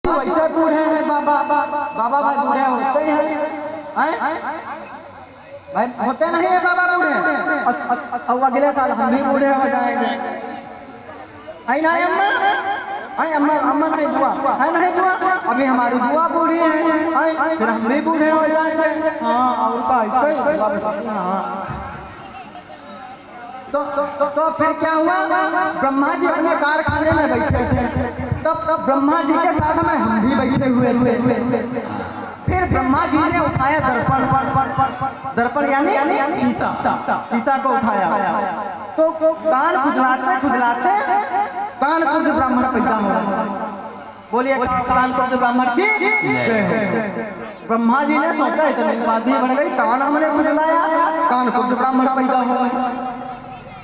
वैसे बूढ़े हैं बाबा बाबा भाई बूढ़े होते ही हैं भाई होते नहीं है बाबा बूढ़े और अगले साल हम भी बूढ़े हो जाएंगे है ना अम्मा अम्मा नहीं दुआ है नहीं दुआ अभी हमारी दुआ बूढ़ी है फिर हम भी बूढ़े हो जाएंगे हाँ और तो फिर क्या हुआ ब्रह्मा जी अपने कारखाने में बैठे थे तब ब्रह्मा जी के साथ में हम भी बैठे हुए थे फिर ब्रह्मा जी ने उठाया दर्पण यानी शीशा को उठाया तो कान खुजलाते कानपुर ब्राह्मण पैदा हो बोलिए कानपुर ब्राह्मण की ब्रह्मा जी ने सोचा इतनी बाधी बढ़ गई कान हमने खुजलाया कानपुर ब्राह्मण पैदा हो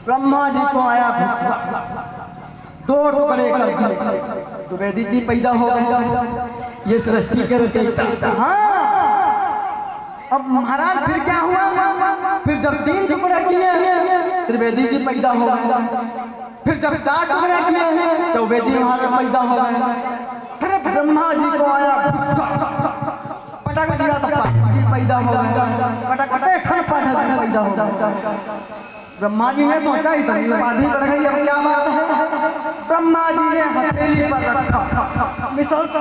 ब्रह्मा जी को आया दो टुकड़े कर तो वेदी जी पैदा हो गए ये सृष्टि कर रचयिता। हाँ अब महाराज फिर क्या हुआ फिर जब 3 टुकड़े किए त्रिवेदी जी पैदा हो गए फिर जब 4 टुकड़े किए चौबेदी महाराज पैदा हो गए फिर ब्रह्मा जी को आया पटक दिया तो पैदा हो गए पटक पैदा हो गए ब्रह्मा जी ने सोचा इतनी बाधी बढ़ गई अब क्या बात है ब्रह्मा जी ने हथेली पर रखा मिसलते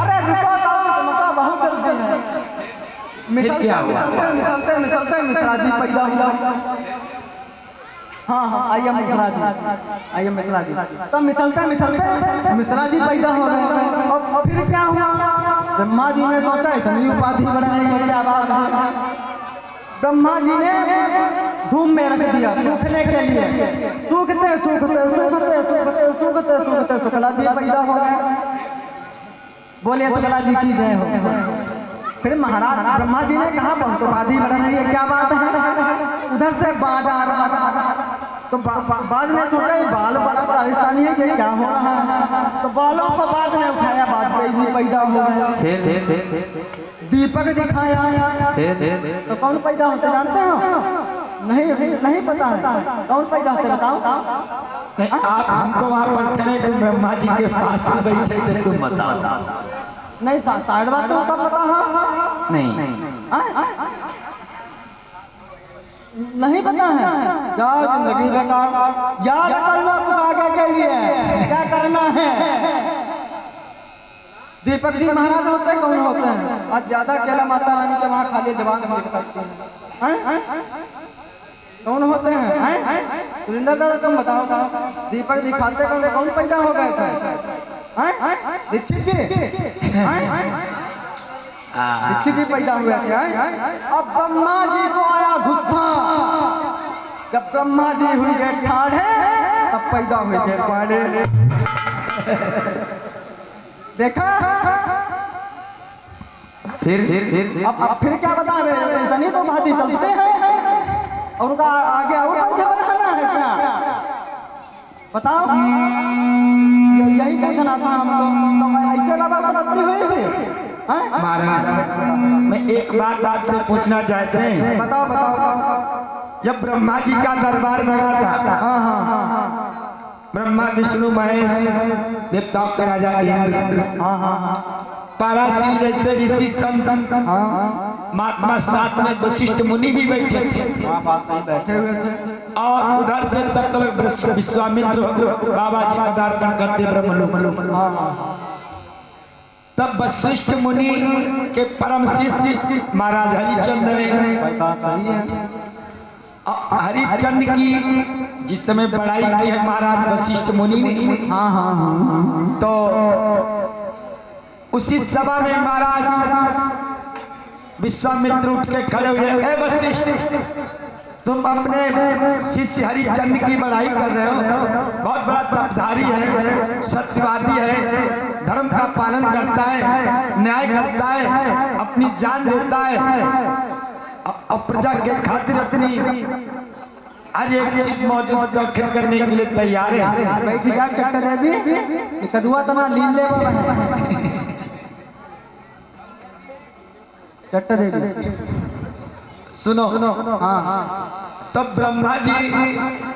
अरे रुको तो बहुत जल्दी है मिसलते मिश्रा जी पैदा हुआ हाँ आइए मिश्रा जी तब मिसलते मिश्रा जी पैदा हो गए अब फिर क्या हुआ ब्रह्मा जी ने सोचा इतनी उपाधि बढ़ाने की क्या बात है ब्रह्मा जी ने धूम में रख दिया सूखने के लिए सूखते शुक्ला जी पैदा हो गए बोलिए शुक्ला जी की जय हो फिर महाराज ब्रह्मा जी ने कहा बहुत उपाधि बढ़ाने की क्या बात है उधर से बाज आ रहा तो बाज ने सोचा बाल बड़ा राजस्थानी है कि क्या हो रहा है तो बालों को बाज ने उठाया बाज पैदा हुआ दीपक दिखाया तो कौन पैदा होते जानते हो नहीं पता है कौन पैदा होते बताओ आप हम तो वहाँ पर चले थे ब्रह्मा जी के पास बैठे थे तुम बताओ नहीं शायद बात तो पता है नहीं पता है क्या जिंदगी बेकार याद करना आगे के लिए क्या करना है दीपक जी महाराज होते कौन होते हैं आज ज्यादा केला माता रानी के वहाँ खाली जवान हैं कौन होते हैं सुरेंद्र दादा तुम बताओ दीपक दिखाते कौन पैदा हो गए थे दीक्षित जी पैदा हुए थे अब ब्रह्मा जी को आया गुस्सा जब ब्रह्मा जी हुई गए ठाढ़े तब पैदा हुए थे पाड़े देखा अब फिर क्या बता रहे इतनी तो भांति चलते हैं और उनका आगे और बनाना है क्या बताओ यही पूछना था हम तो ऐसे बाबा बताती हुई थी महाराज मैं एक बात आपसे पूछना चाहते हैं बताओ जब ब्रह्मा जी का दरबार लगा था हाँ ब्रह्मा विष्णु महेश देवताओं के राजा इंद्र पाराशर जैसे ऋषि संत महात्मा साथ में वशिष्ठ मुनि भी बैठे थे बैठे हुए थे और उधर से तब तक विश्वामित्र बाबा जी पदार्पण करते ब्रह्मलोक तब वशिष्ठ मुनि के परम शिष्य महाराज हरिचंद हरिचंद की जिस समय बड़ाई की है महाराज वशिष्ठ मुनि ने तो उसी सभा में महाराज विश्वामित्र उठ के खड़े हुए ए वशिष्ठ तुम अपने शिष्य हरिचंद की बड़ाई कर रहे हो बहुत बड़ा तपधारी है सत्यवादी है धर्म का पालन करता है न्याय करता है अपनी जान देता है और प्रजा के खातिर अपनी हर एक चीज मौजूद दखल करने के लिए तैयार है बैठी जा चट्टा देवी कदुआ तना लीले चट्टा देवी सुनो। हाँ तब ब्रह्मा जी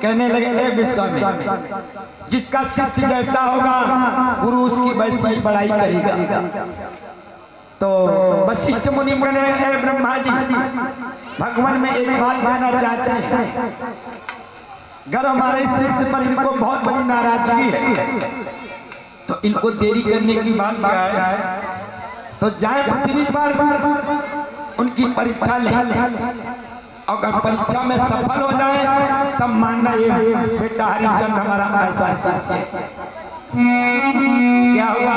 कहने लगे, ए विश्वामित्र, जिसका शिष्य जैसा होगा गुरु उसकी वैसी ही पढ़ाई करेगा। तो वशिष्ठ मुनि कहने लगे, ए ब्रह्मा जी, भगवान में एक बात कहना चाहते हैं। अगर हमारे शिष्य पर इनको बहुत बड़ी नाराजगी है तो इनको देरी करने की बात क्या है, तो जाए पृथ्वी पर उनकी परीक्षा लें। अगर परीक्षा में सफल हो जाए तब मानना ये बेटा हरिचंद हमारा ऐसा शिष्य है। क्या हुआ?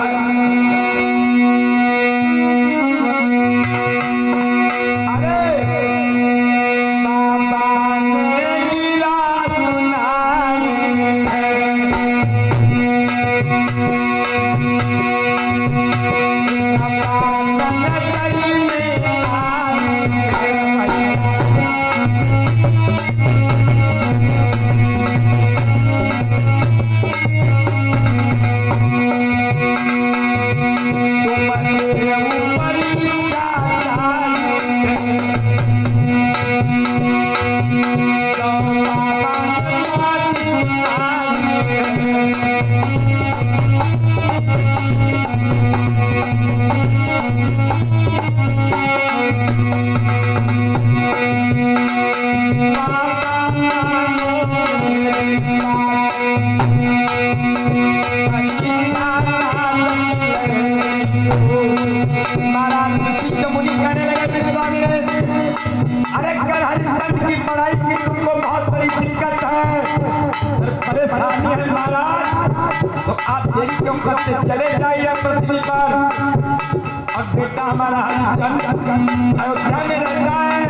चले जाइए पृथ्वी पर। और बेटा हमारा हरिचंद अयोध्या में रहता है,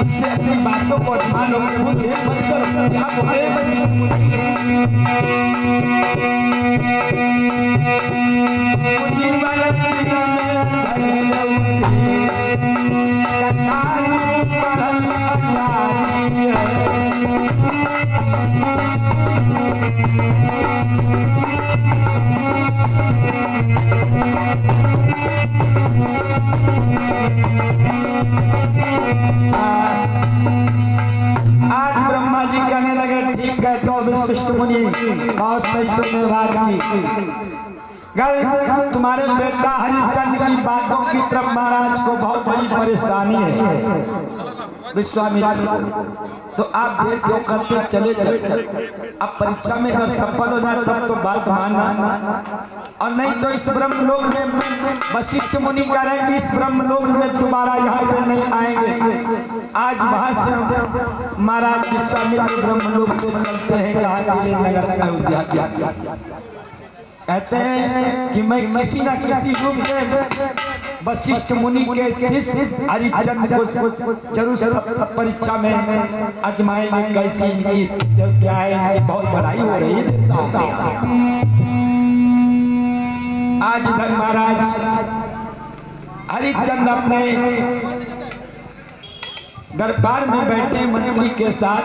उससे अपनी बातों को ध्यान मत करो। क्या बोले आज ब्रह्मा जी कहने लगे, ठीक है तो वशिष्ठ मुनि बहुत सही तुमने बात की। अगर तुम्हारे बेटा हरिचंद की बातों की तरफ महाराज को बहुत बड़ी परेशानी है विश्वामित्र को, तो आप देर क्यों करते, चले। अब परीक्षा में अगर सफल हो जाए तब तो बात मानना, और नहीं तो इस ब्रह्मलोक में वशिष्ठ मुनि कह रहे हैं कि इस ब्रह्मलोक में दोबारा यहाँ पे नहीं आएंगे। आज वहां से महाराज विश्वामित्र ब्रह्मलोक से चलते हैं कहाँ के लिए, नगर अयोध्या किया। कहते हैं कि मैं किसी न किसी रूप से वशिष्ठ मुनि के शिष्य हरिचंद को जरूर परीक्षा में आजमाएंगे, कैसी इनकी स्थिति क्या है, इनकी बहुत बड़ाई हो रही है देवताओं की। आज इधर महाराज हरिचंद अपने दरबार में बैठे मंत्री के साथ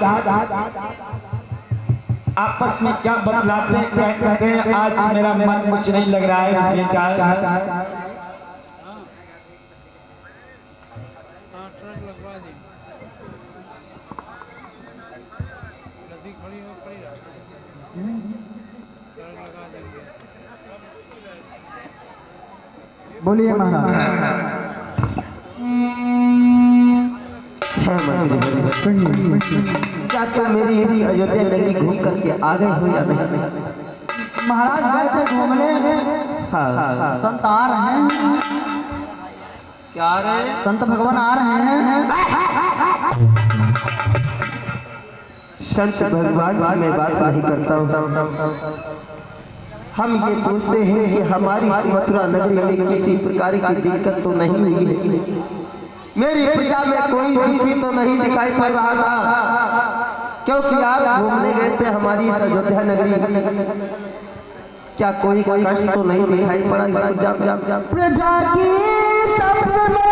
आपस में क्या बतलाते हैं, कहते हैं आज मेरा मन कुछ नहीं लग रहा है बेटा। बोलिए महाराज। क्या तुम मेरी इस अयोध्या नगरी घूम करके आ गए हो या नहीं? महाराज गए थे घूमने, संत आ रहे हैं। क्या आ रहे हैं? संत भगवान आ रहे हैं। संत भगवान की मैं बात नहीं करता हूँ। हम ये पूछते हैं कि हमारी मथुरा नगरी में किसी प्रकार की दिक्कत तो नहीं हुई है? मेरी प्रजा में कोई दुखी तो नहीं दिखाई पड़ रहा था, क्योंकि आप घूमने गए थे हमारी इस अयोध्या नगरी। क्या कोई कष्ट तो नहीं दिखाई पड़ा इस प्रजा की शब्द में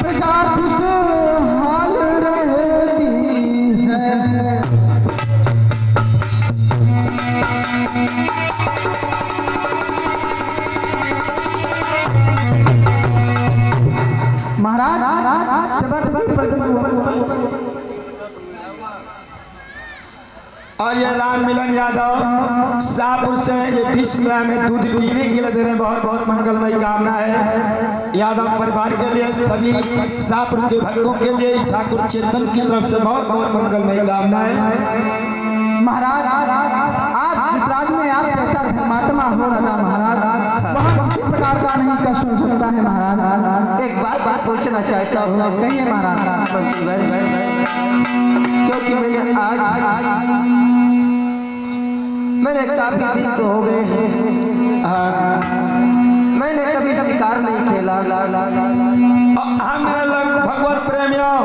प्रजा खुशहाल रहती है। और ये राम मिलन यादव शाहपुर से ये 20 ग्राम में दूध पीने के लिए दे रहे हैं। बहुत बहुत मंगलमय कामना है यादव परिवार के लिए, सभी शाहपुर के भक्तों के लिए, ठाकुर चेतन की तरफ से बहुत बहुत मंगलमय कामना है। महाराज आप जिस राज में आप जैसा धर्मात्मा हो राजा महाराज, वहाँ किसी प्रकार का नहीं कष्ट हो सकता है महाराज। एक बात पूछना चाहता हूँ। कहिए महाराज। क्योंकि मैंने काफी दिन तो हो गए हैं, मैंने कभी शिकार नहीं खेला। हम लोग भगवत प्रेमियों,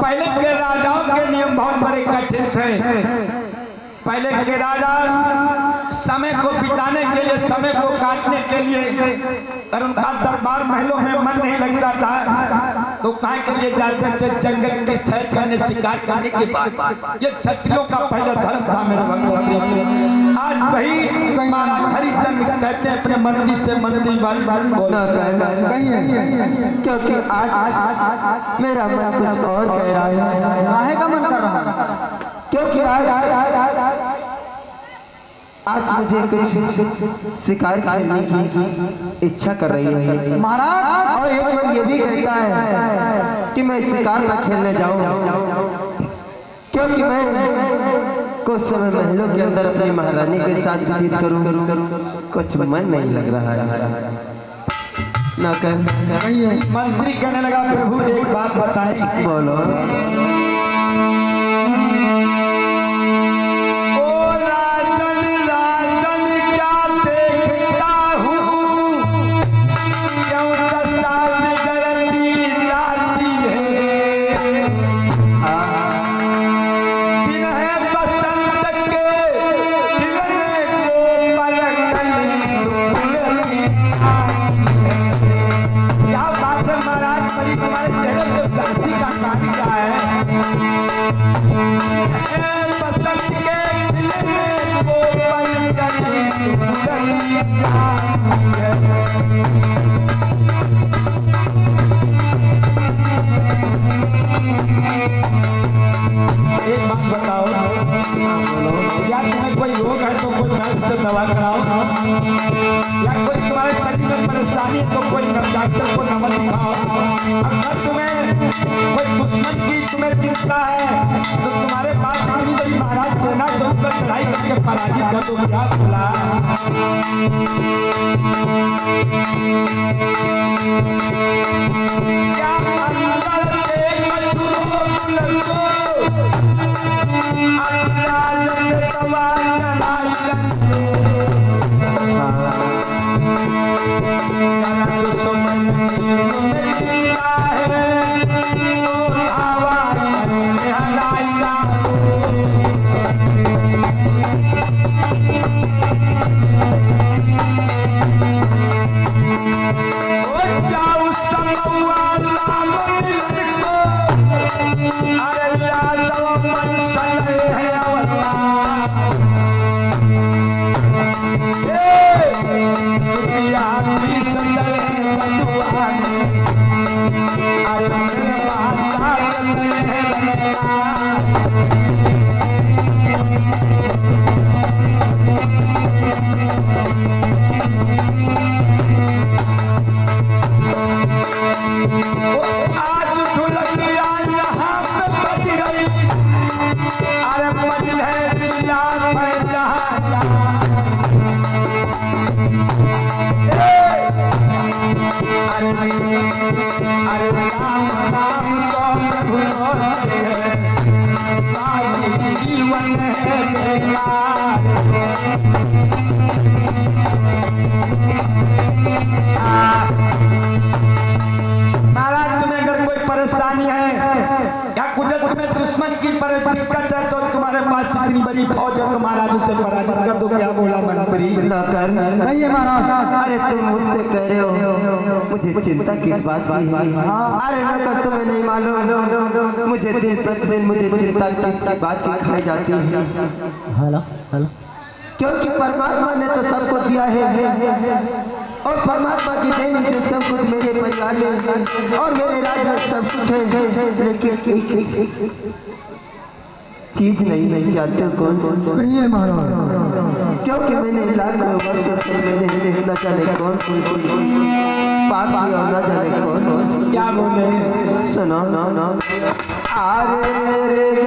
पहले के राजाओं के नियम बहुत बड़े कठिन थे। पहले के राजा समय को बिताने के लिए, समय को काटने के लिए, और उनका दरबार महलों में मन नहीं लगता था तो कहाँ के लिए जाते थे? जंगल के सैर करने, शिकार करने के बाद। ये क्षत्रियों का पहला धर्म था मेरे भगवान। आज वही महाराज हरिचंद कहते हैं अपने मंदिर से मंदिर क्योंकि आज मेरा मन कुछ और कह रहा है। काहे का मन कर रहा है? क्योंकि आज मुझे कुछ शिकार खेलने की इच्छा कर रही है महाराज। और एक मन ये भी कहता है कि मैं शिकार न खेलने जाऊं, क्योंकि मैं कुछ समय महलों के अंदर अपनी महारानी के साथ व्यतीत करूं, कुछ मन नहीं लग रहा है। ना कर मंत्री कहने लगा, प्रभु एक बात बताएं। बोलो। एक बात बताओ, या तुम्हें कोई रोग है तो कोई वैद्य से दवा कराओ, या कोई तुम्हारे शरीर में परेशानी है तो कोई डॉक्टर को नंबर दिखाओ। अगर तुम्हें कोई दुश्मन की तुम्हें चिंता है तो तुम्हारे पास इतनी बड़ी महाराज सेना, तो उस पर चढ़ाई करके पराजित कर दो। क्या बोला? क्या अंदर एक महाराज तुम्हें अगर कोई परेशानी है या कुछ तुम्हें दुश्मन की दिक्कत है तो तुम्हारे पास इतनी बड़ी फौज है, तो महाराज उसे पराजित कर दो। क्या बोला मंत्री? कहिए महाराज। अरे तुम मुझसे कह रहे हो, मुझे चिंता किस बात की है? अरे नौकर तुम्हें नहीं मालूम, मुझे दिन प्रतिदिन मुझे चिंता किस बात की खाई जाती है। Hello hello. क्योंकि परमात्मा ने तो सबको दिया है और परमात्मा की देन से सब कुछ मेरे परिवार में और मेरे राज्य में सब कुछ है, लेकिन चीज नहीं जानते हो कौन सी? कहिए महाराज। क्योंकि मैंने लाखों वर्षों से मैंने न जाने कौन कौन सी पाप किया, न जाने कौन कौन सी। क्या बोले? सुनो, अरे मेरे